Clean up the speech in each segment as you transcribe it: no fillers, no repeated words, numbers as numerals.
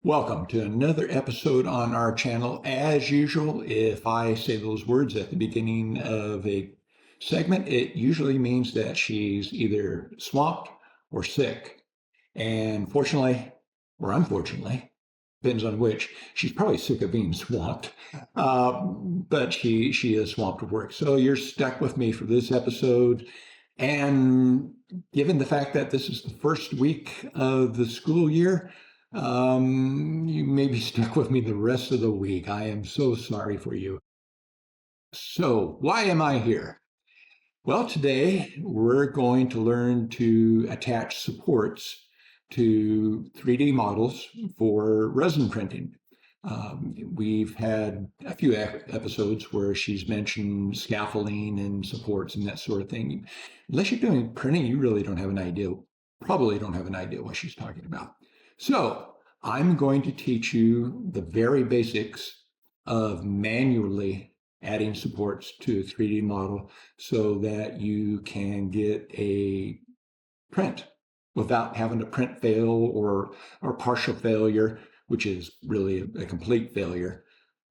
Welcome to another episode on our channel. As usual, if I say those words at the beginning of a segment, it usually means that she's either swamped or sick. And fortunately, or unfortunately, depends on which, she's probably sick of being swamped, but she is swamped with work. So you're stuck with me for this episode. And given the fact that this is the first week of the school year, you may be stuck with me the rest of the week. I am so sorry for you. So, why am I here? Well, today we're going to learn to attach supports to 3D models for resin printing. We've had a few episodes where she's mentioned scaffolding and supports and that sort of thing. Unless you're doing printing, you really don't have an idea, probably don't have an idea what she's talking about. So I'm going to teach you the very basics of manually adding supports to a 3D model so that you can get a print without having a print fail or partial failure, which is really a complete failure.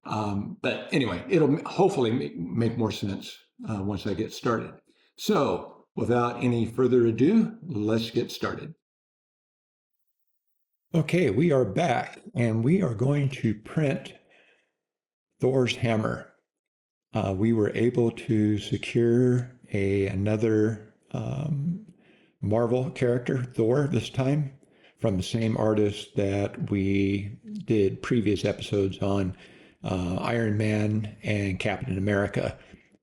But anyway, it'll hopefully make more sense once I get started. So without any further ado, let's get started. Okay, we are back and we are going to print Thor's hammer. We were able to secure another Marvel character, Thor, this time, from the same artist that we did previous episodes on Iron Man and Captain America.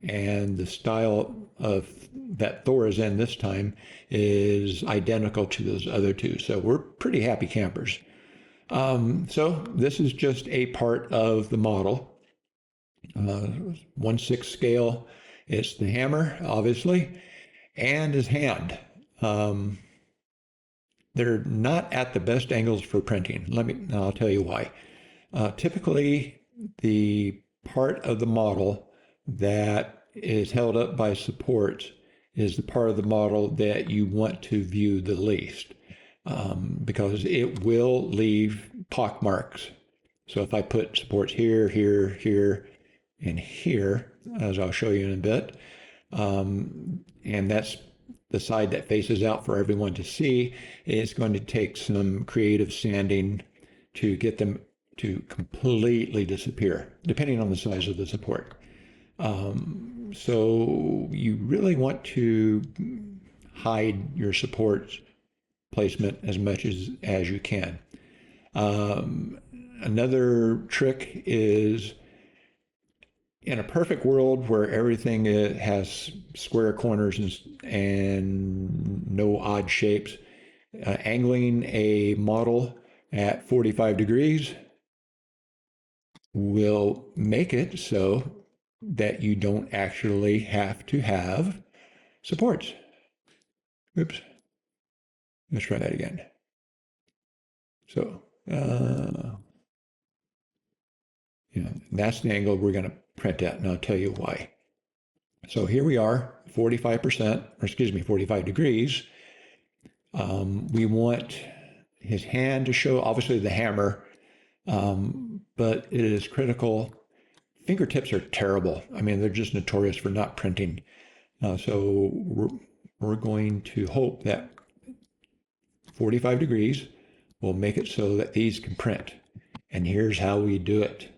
And the style of that Thor is in this time is identical to those other two. So we're pretty happy campers. So this is just a part of the model. 1/6 scale. It's the hammer, obviously, and his hand. They're not at the best angles for printing. I'll tell you why. Typically, the part of the model that is held up by supports is the part of the model that you want to view the least, because it will leave pock marks. So if I put supports here, here, here, and here, as I'll show you in a bit, and that's the side that faces out for everyone to see, it's going to take some creative sanding to get them to completely disappear, depending on the size of the support. So you really want to hide your supports placement as much as you can. Another trick is, in a perfect world where everything has square corners and no odd shapes, angling a model at 45 degrees will make it so that you don't actually have to have supports. Oops. Let's try that again. So, that's the angle we're going to print at, and I'll tell you why. So here we are, 45 degrees. We want his hand to show, obviously the hammer, but it is critical. Fingertips are terrible. I mean, they're just notorious for not printing. So we're going to hope that 45 degrees will make it so that these can print. And here's how we do it.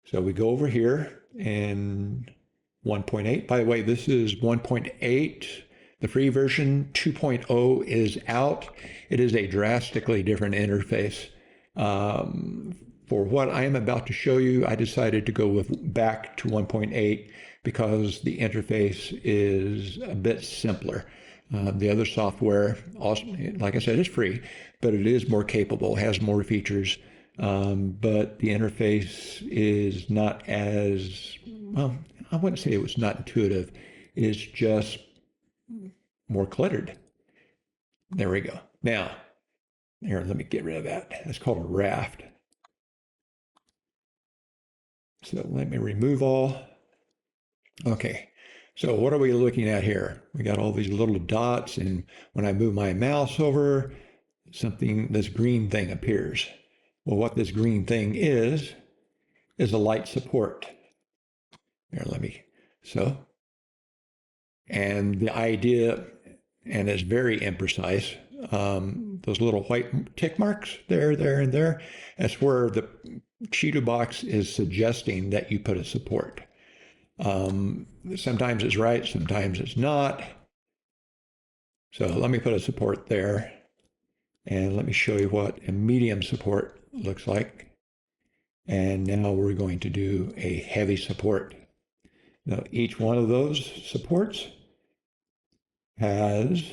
So we go over here and 1.8. By the way, this is 1.8. The free version 2.0 is out. It is a drastically different interface. For what I am about to show you, I decided to go back to 1.8 because the interface is a bit simpler. The other software, also, like I said, is free, but it is more capable, has more features. But the interface is not as, well, I wouldn't say it was not intuitive. It's just more cluttered. There we go. Now, here, let me get rid of that. That's called a raft. So let me remove all. Okay, so what are we looking at here? We got all these little dots, and when I move my mouse over, this green thing appears. Well, what this green thing is a light support. Here, and the idea, and it's very imprecise, those little white tick marks there, and there, that's where the CHITUBOX is suggesting that you put a support. Sometimes it's right, sometimes it's not. So let me put a support there, and let me show you what a medium support looks like. And now we're going to do a heavy support. Now, each one of those supports has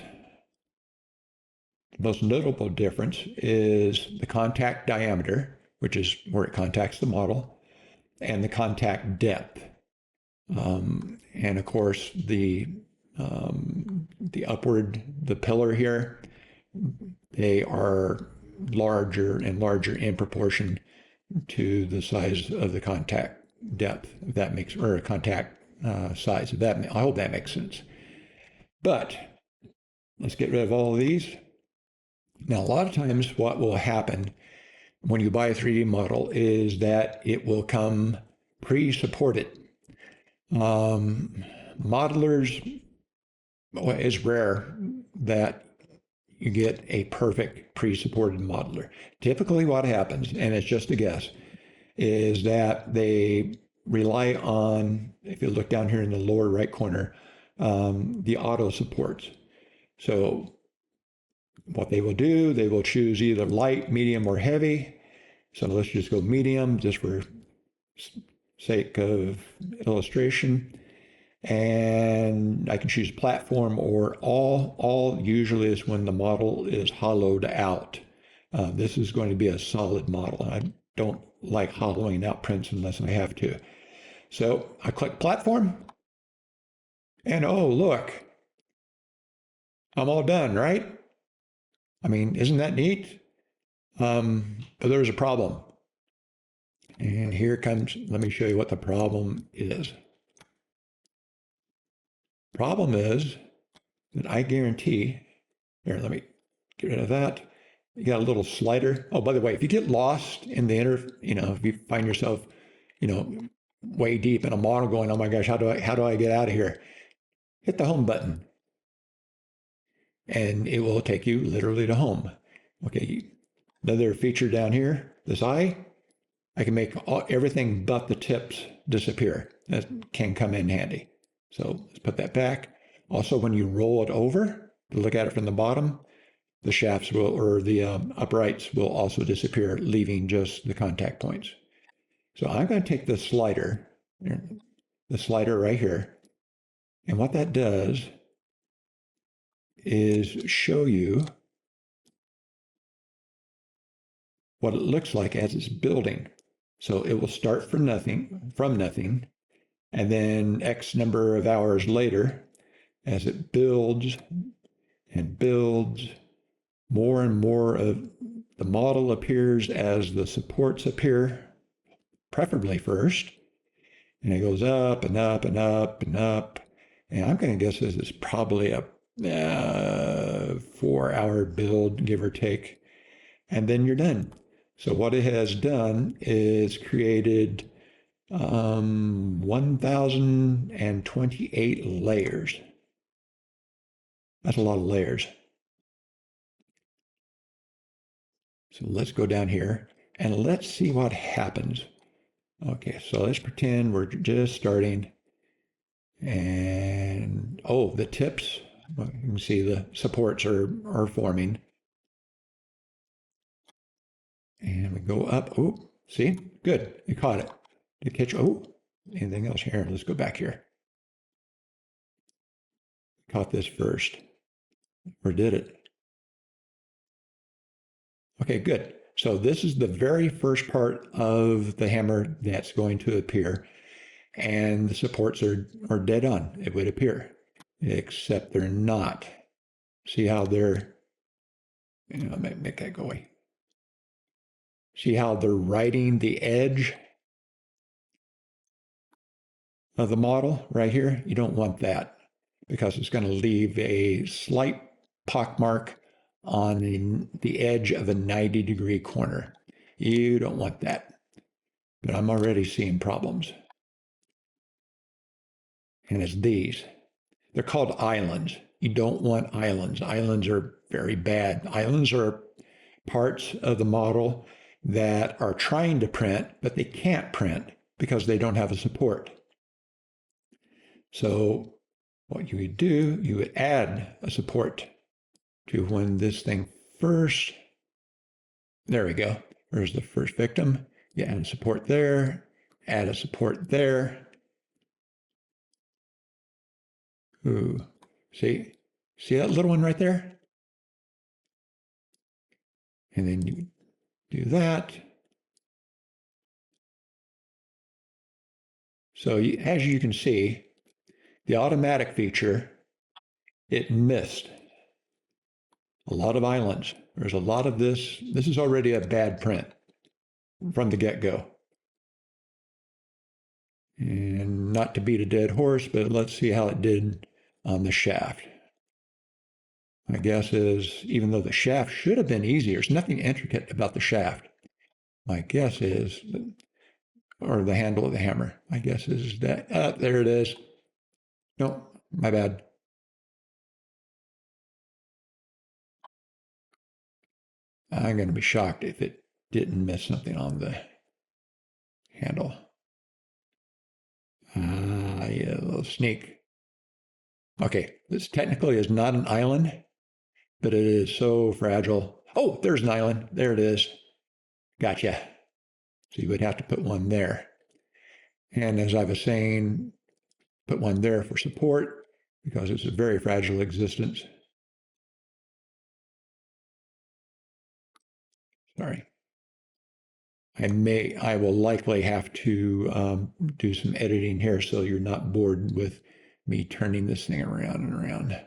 the most notable difference is the contact diameter, which is where it contacts the model, and the contact depth. And of course, the pillar here, they are larger and larger in proportion to the size of the contact depth, if that makes, or contact size. If that, I hope that makes sense. But let's get rid of all of these. Now, a lot of times what will happen when you buy a 3D model is that it will come pre-supported. Modelers, well, it's rare that you get a perfect pre-supported modeler. Typically what happens, and it's just a guess, is that they rely on, if you look down here in the lower right corner, the auto supports. So what they will do, they will choose either light, medium, or heavy. So let's just go medium, just for sake of illustration. And I can choose platform or all. All usually is when the model is hollowed out. This is going to be a solid model. I don't like hollowing out prints unless I have to. So I click platform, and oh, look, I'm all done, right? I mean, isn't that neat? But there's a problem. And here comes, let me show you what the problem is. Problem is that I guarantee, here, let me get rid of that. You got a little slider. Oh, by the way, if you get lost in the if you find yourself, way deep in a model going, oh my gosh, how do I get out of here? Hit the home button. And it will take you literally to home. Okay, another feature down here, this eye, I can make everything but the tips disappear. That can come in handy. So let's put that back. Also, when you roll it over to look at it from the bottom, the shafts will, or the uprights will also disappear, leaving just the contact points. So I'm going to take the slider right here, and what that does is show you what it looks like as it's building. So it will start from nothing, and then X number of hours later, as it builds and builds, more and more of the model appears as the supports appear, preferably first, and it goes up and up and up and up. And I'm going to guess this is probably a 4-hour build, give or take, and then you're done. So what it has done is created 1,028 layers. That's a lot of layers. So let's go down here and let's see what happens. Okay, so let's pretend we're just starting. And oh, the tips, you can see the supports are forming. And we go up. Oh, see? Good. You caught it. Did you catch? Oh, anything else here? Let's go back here. Caught this first. Or did it? Okay, good. So this is the very first part of the hammer that's going to appear. And the supports are dead on, it would appear. Except they're not. See how they're, make that go away. See how they're riding the edge of the model right here? You don't want that because it's going to leave a slight pock mark on the edge of a 90-degree corner. You don't want that. But I'm already seeing problems. And it's these. They're called islands. You don't want islands. Islands are very bad. Islands are parts of the model that are trying to print, but they can't print because they don't have a support. So what you would do, you would add a support to when this thing first, there we go. There's the first victim. You add a support there, add a support there. Ooh, see that little one right there? And then you do that. So as you can see, the automatic feature, it missed a lot of islands. There's a lot of this. This is already a bad print from the get-go. And not to beat a dead horse, but let's see how it did on the shaft. My guess is, even though the shaft should have been easier, there's nothing intricate about the shaft. My guess is, or the handle of the hammer, my guess is that, there it is. No, my bad. I'm going to be shocked if it didn't miss something on the handle. Yeah, a little sneak. Okay, this technically is not an island, but it is so fragile. Oh, there's an island. There it is. Gotcha. So you would have to put one there. And as I was saying, put one there for support because it's a very fragile existence. Sorry. I will likely have to do some editing here so you're not bored with me turning this thing around and around.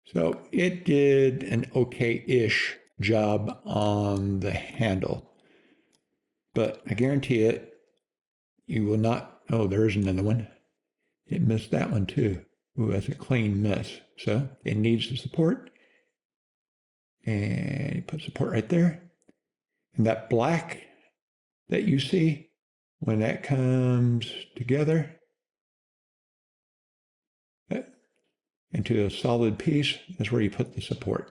So it did an okay-ish job on the handle, but I guarantee it, you will not, oh, there's another one. It missed that one too. Ooh, that's a clean miss. So it needs the support. And you put support right there. And that black that you see, when that comes together into a solid piece, that's where you put the support.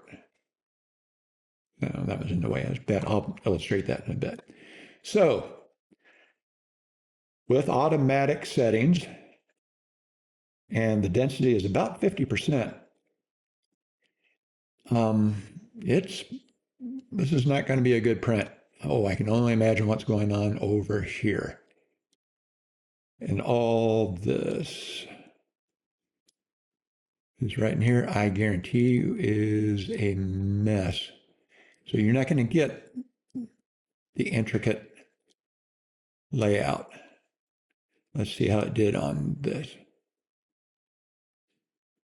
No, that was in the way. I'll illustrate that in a bit. So, with automatic settings, and the density is about 50%, this is not going to be a good print. Oh, I can only imagine what's going on over here. And all this is right in here, I guarantee you, is a mess. So you're not going to get the intricate layout. Let's see how it did on this.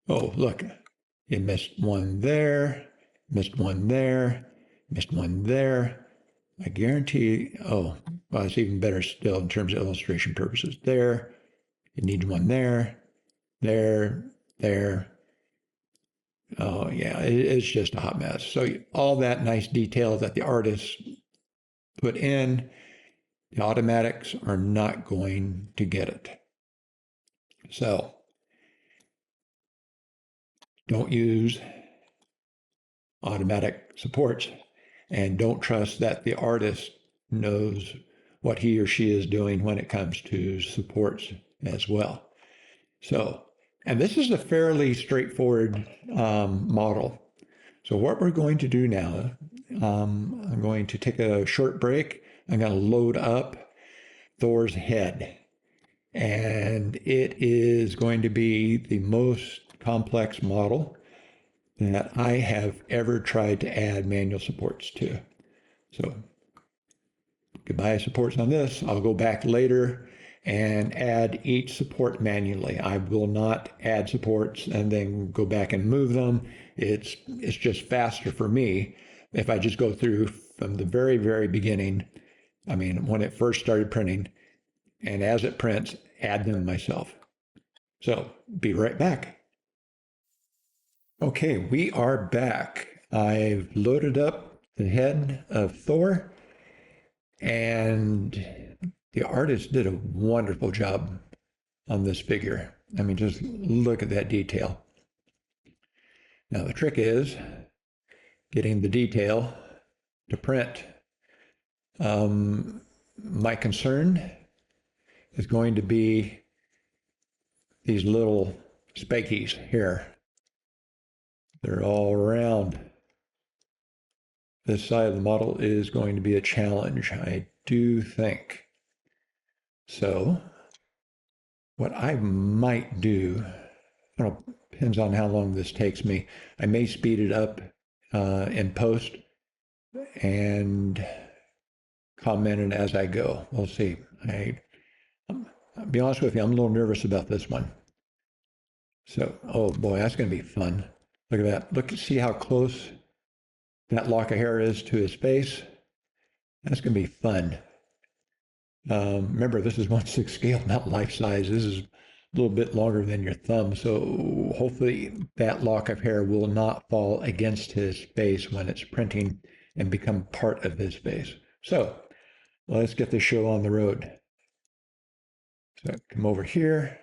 Oh, look, it missed one there, missed one there, missed one there. I guarantee, oh, well, it's even better still in terms of illustration purposes. There, it needs one there, there, there. Oh, yeah, it's just a hot mess. So all that nice detail that the artist put in, the automatics are not going to get it. So don't use automatic supports, and don't trust that the artist knows what he or she is doing when it comes to supports as well. So, and this is a fairly straightforward model. So what we're going to do now, I'm going to take a short break. I'm going to load up Thor's head. And it is going to be the most complex model that I have ever tried to add manual supports to. So goodbye supports on this. I'll go back later and add each support manually. I will not add supports and then go back and move them. It's just faster for me if I just go through from the very, very beginning. I mean, when it first started printing, and as it prints, add them myself. So be right back. Okay, we are back. I've loaded up the head of Thor, and the artist did a wonderful job on this figure. I mean, just look at that detail. Now, the trick is getting the detail to print. My concern is going to be these little spikies here. They're all around. This side of the model is going to be a challenge, I do think. So, what I might do, I don't know, depends on how long this takes me. I may speed it up in post and comment it as I go. We'll see. I'll be honest with you, I'm a little nervous about this one. So, oh boy, that's going to be fun. Look at that. Look, see how close that lock of hair is to his face. That's going to be fun. Remember, this is 1/6 scale, not life size. This is a little bit longer than your thumb. So hopefully that lock of hair will not fall against his face when it's printing and become part of his face. So let's get this show on the road. So come over here,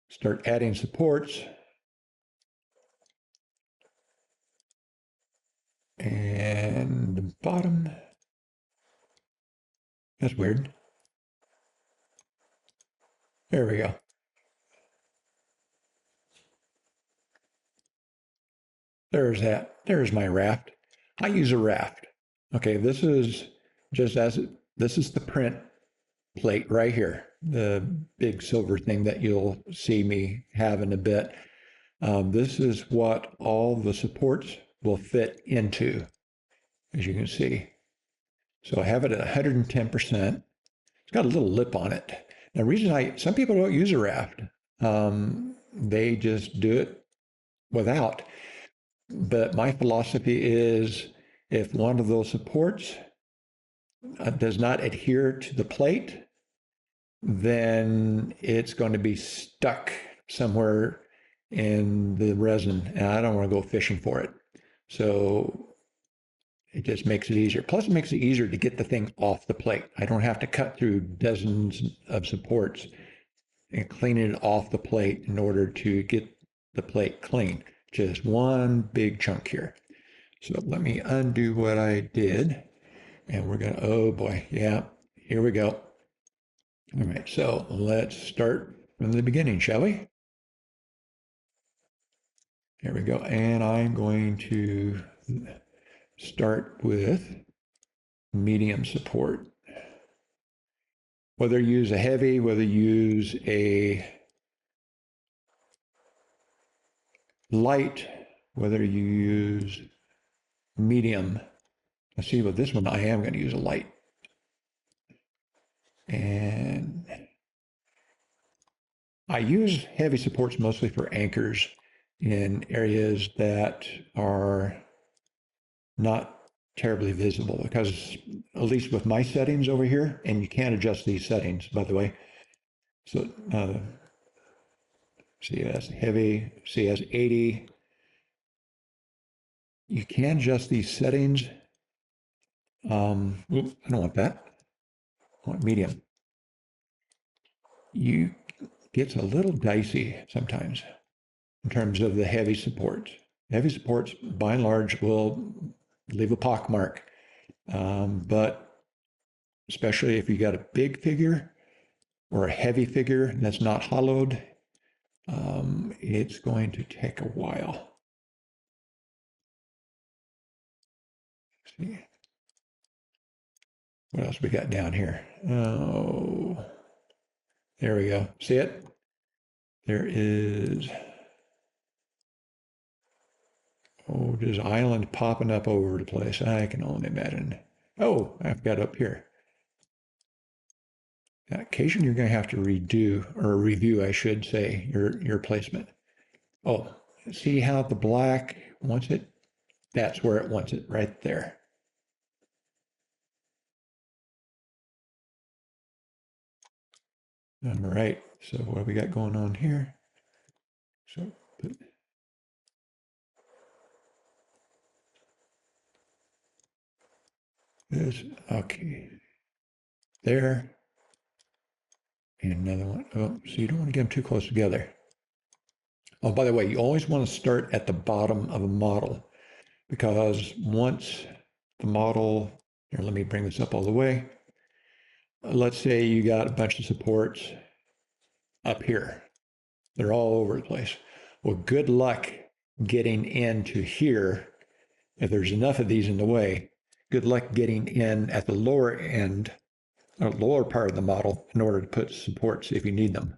start adding supports. And the bottom, that's weird. There we go. There's that. There's my raft. I use a raft. Okay, this is just as this is the print plate right here, the big silver thing that you'll see me have in a bit. This is what all the supports will fit into, as you can see. So I have it at 110%. It's got a little lip on it. Now, the reason some people don't use a raft, they just do it without. But my philosophy is if one of those supports does not adhere to the plate, then it's going to be stuck somewhere in the resin, and I don't want to go fishing for it. So it just makes it easier. Plus, it makes it easier to get the thing off the plate. I don't have to cut through dozens of supports and clean it off the plate in order to get the plate clean. Just one big chunk here. So let me undo what I did. And we're going to, oh boy, yeah, here we go. All right, so let's start from the beginning, shall we? There we go. And I'm going to start with medium support. Whether you use a heavy, whether you use a light, whether you use medium. Let's see, with this one, I am going to use a light. And I use heavy supports mostly for anchors in areas that are not terribly visible, because at least with my settings over here, and you can adjust these settings, by the way. So CS heavy, CS 80. You can adjust these settings. Oops, I don't want that. I want medium. You gets a little dicey sometimes in terms of the heavy supports. Heavy supports, by and large, will leave a pock mark. But especially if you got a big figure or a heavy figure that's not hollowed, it's going to take a while. Let's see. What else we got down here? Oh, there we go. See it? There is, oh, there's an island popping up over the place. I can only imagine. Oh, I've got up here. Now, occasionally you're going to have to redo, or review, I should say, your placement. Oh, see how the black wants it? That's where it wants it, right there. All right, so what do we got going on here? So put This, okay. There. And another one. Oh, so you don't want to get them too close together. Oh, by the way, you always want to start at the bottom of a model because once the model, here, let me bring this up all the way. Let's say you got a bunch of supports up here. They're all over the place. Well, good luck getting into here. If there's enough of these in the way, good luck getting in at the lower end, or lower part of the model in order to put supports if you need them.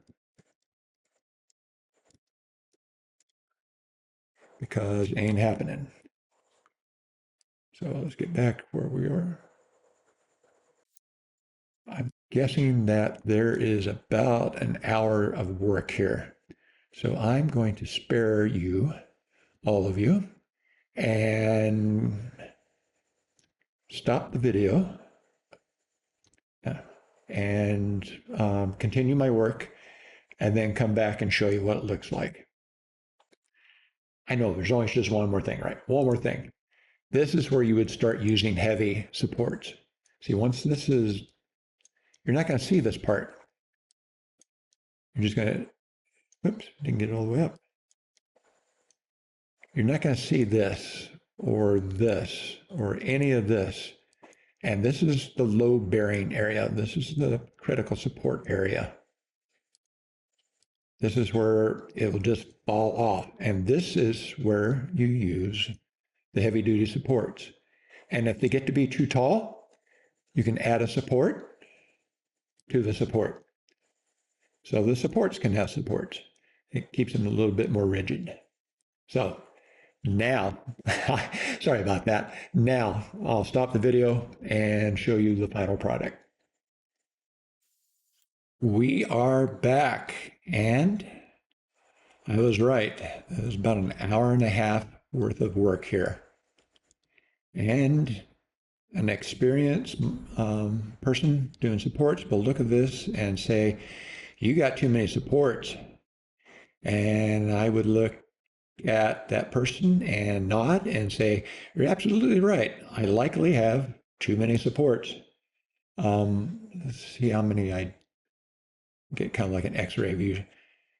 Because it ain't happening. So let's get back where we are. I'm guessing that there is about an hour of work here. So I'm going to spare you, all of you, and stop the video and continue my work and then come back and show you what it looks like. I know there's always just one more thing, right? One more thing. This is where you would start using heavy supports. See, once this is, you're not going to see this part. You're just going to, oops, didn't get it all the way up. You're not going to see this or any of this. And this is the load bearing area. This is the critical support area. This is where it will just fall off. And this is where you use the heavy duty supports. And if they get to be too tall, you can add a support to the support. So the supports can have supports. It keeps them a little bit more rigid. So now, sorry about that. Now I'll stop the video and show you the final product. We are back, and I was right. It was about an hour and a half worth of work here. And an experienced person doing supports will look at this and say, you got too many supports. And I would look at that person and nod and say, you're absolutely right. I likely have too many supports. Let's see how many I get, kind of like an x-ray view.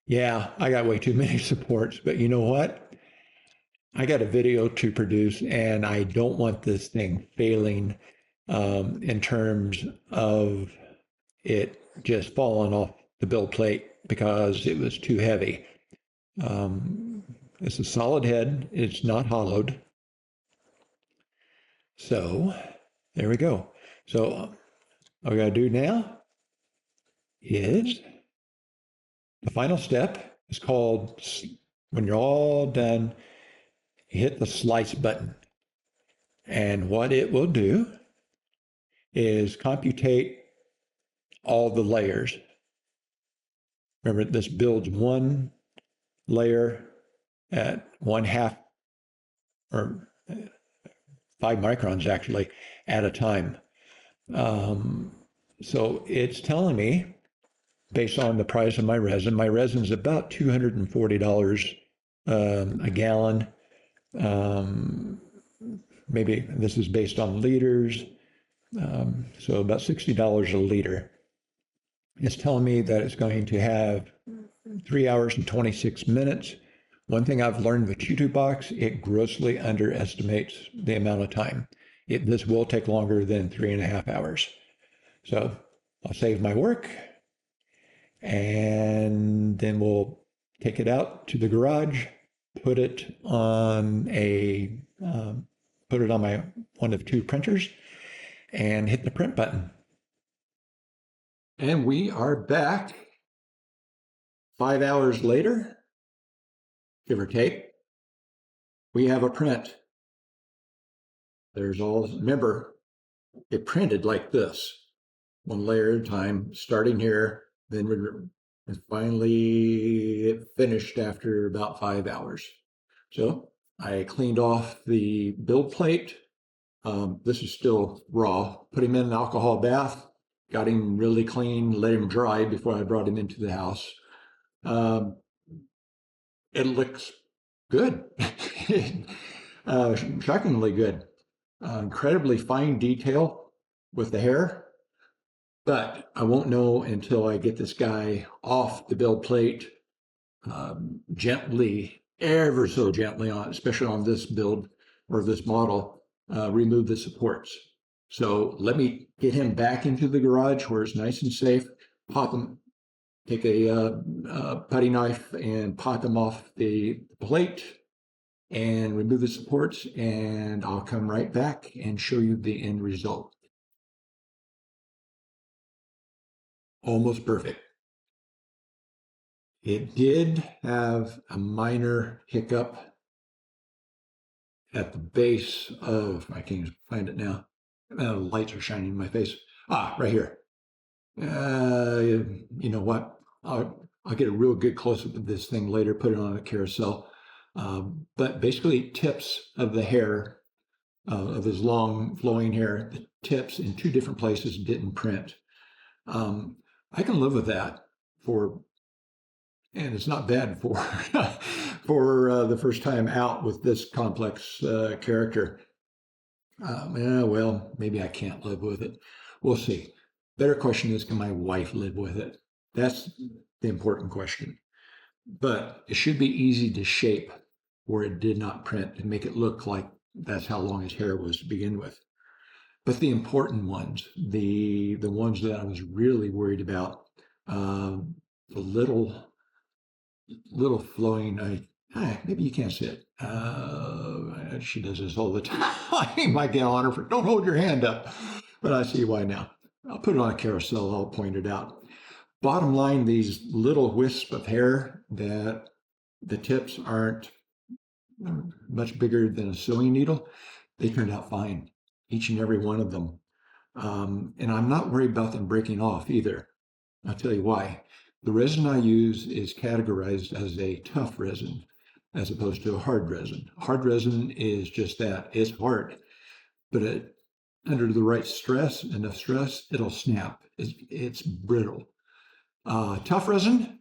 Yeah, I got way too many supports, but you know what? I got a video to produce and I don't want this thing failing in terms of it just falling off the build plate because it was too heavy. It's a solid head. It's not hollowed. So there we go. So all we got to do now is the final step is called, when you're all done, you hit the slice button. And what it will do is computate all the layers. Remember, this builds one layer at 1/2 or 5 microns actually at a time. So it's telling me, based on the price of my resin is about $240 a gallon. Maybe this is based on liters, so about $60 a liter. It's telling me that it's going to have 3 hours and 26 minutes. One thing I've learned with CHITUBOX, it grossly underestimates the amount of time. This will take longer than 3.5 hours. So I'll save my work and then we'll take it out to the garage, put it on my one of 2 printers and hit the print button. And we are back 5 hours later, give or take. We have a print. Remember, it printed like this, one layer at a time, starting here, then finally it finished after about 5 hours. So I cleaned off the build plate. This is still raw. Put him in an alcohol bath, got him really clean, let him dry before I brought him into the house. It looks good. Shockingly good. Incredibly fine detail. with the hair, but I won't know until I get this guy off the build plate gently, ever so gently, on, especially on this build or this model, remove the supports. So let me get him back into the garage where it's nice and safe, pop him, take a putty knife and pop him off the plate and remove the supports, and I'll come right back and show you the end result. Almost perfect. It did have a minor hiccup at the base of, I can't find it now. Lights are shining in my face. Right here. You know what? I'll get a real good close up of this thing later, put it on a carousel. But basically, tips of the hair, of his long flowing hair, the tips in two different places didn't print. I can live with that and it's not bad for for the first time out with this complex character. Well, maybe I can't live with it. We'll see. Better question is, can my wife live with it? That's the important question. But it should be easy to shape where it did not print and make it look like that's how long his hair was to begin with. But the important ones, the ones that I was really worried about, the little flowing. Maybe you can't see it. She does this all the time. I get on her for, don't hold your hand up. But I see why now. I'll put it on a carousel. I'll point it out. Bottom line, these little wisps of hair that the tips aren't much bigger than a sewing needle, they turned out fine, each and every one of them. And I'm not worried about them breaking off either. I'll tell you why. The resin I use is categorized as a tough resin as opposed to a hard resin. Hard resin is just that. It's hard, but under the right stress, enough stress, it'll snap. It's brittle. Tough resin,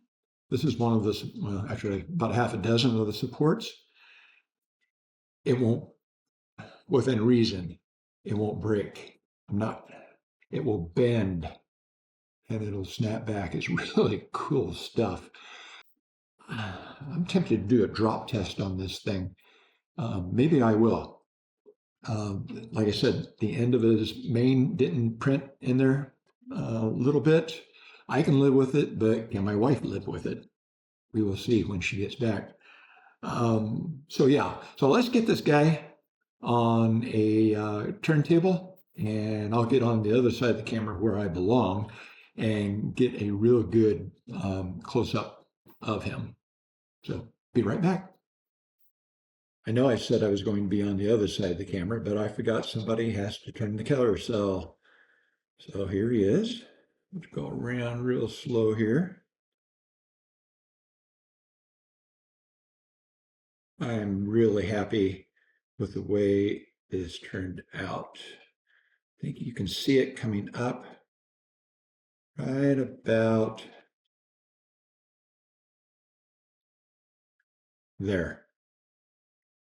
this is one of the, well, actually about half a dozen of the supports. It won't, within reason, it won't break. It will bend and it'll snap back. It's really cool stuff. I'm tempted to do a drop test on this thing. Maybe I will. Like I said, the end of his mane didn't print in there a little bit. I can live with it, but can my wife live with it? We will see when she gets back. So let's get this guy on a turntable, and I'll get on the other side of the camera where I belong and get a real good close-up of him. So be right back. I know I said I was going to be on the other side of the camera, but I forgot somebody has to turn the carousel. So here he is. Let's go around real slow here. I'm really happy with the way this turned out. I think you can see it coming up right about there.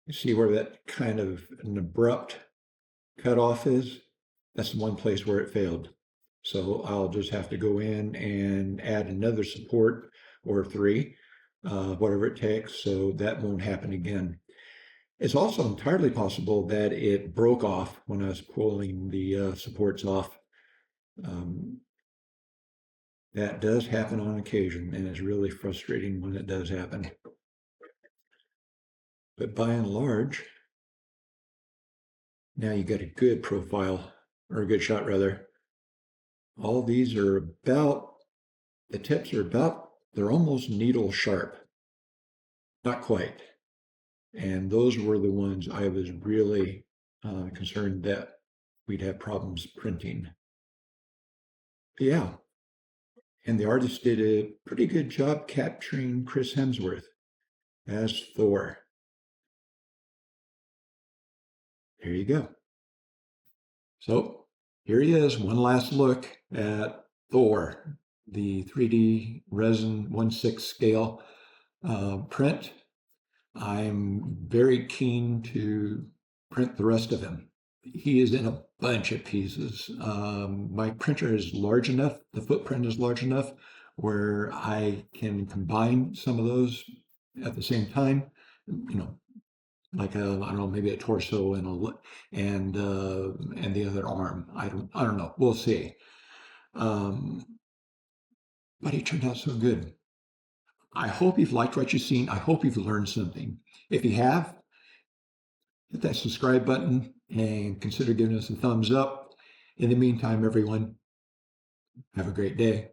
You see where that kind of an abrupt cutoff is? That's the one place where it failed. So I'll just have to go in and add another support or three, whatever it takes, so that won't happen again. It's also entirely possible that it broke off when I was pulling the supports off. That does happen on occasion, and it's really frustrating when it does happen. But by and large, now you got a good profile, or a good shot rather. All these are about, the tips are about, they're almost needle sharp. Not quite. And those were the ones I was really concerned that we'd have problems printing. Yeah. And the artist did a pretty good job capturing Chris Hemsworth as Thor. There you go. So here he is, one last look at Thor, the 3D resin 1/6 scale print. I'm very keen to print the rest of him. he is in a bunch of pieces. My printer is large enough, the footprint is large enough where I can combine some of those at the same time. You know, like I don't know, maybe a torso and and the other arm. I don't know. We'll see. Um, but he turned out so good. I hope you've liked what you've seen. I hope you've learned something. If you have, hit that subscribe button and consider giving us a thumbs up. In the meantime, everyone, have a great day.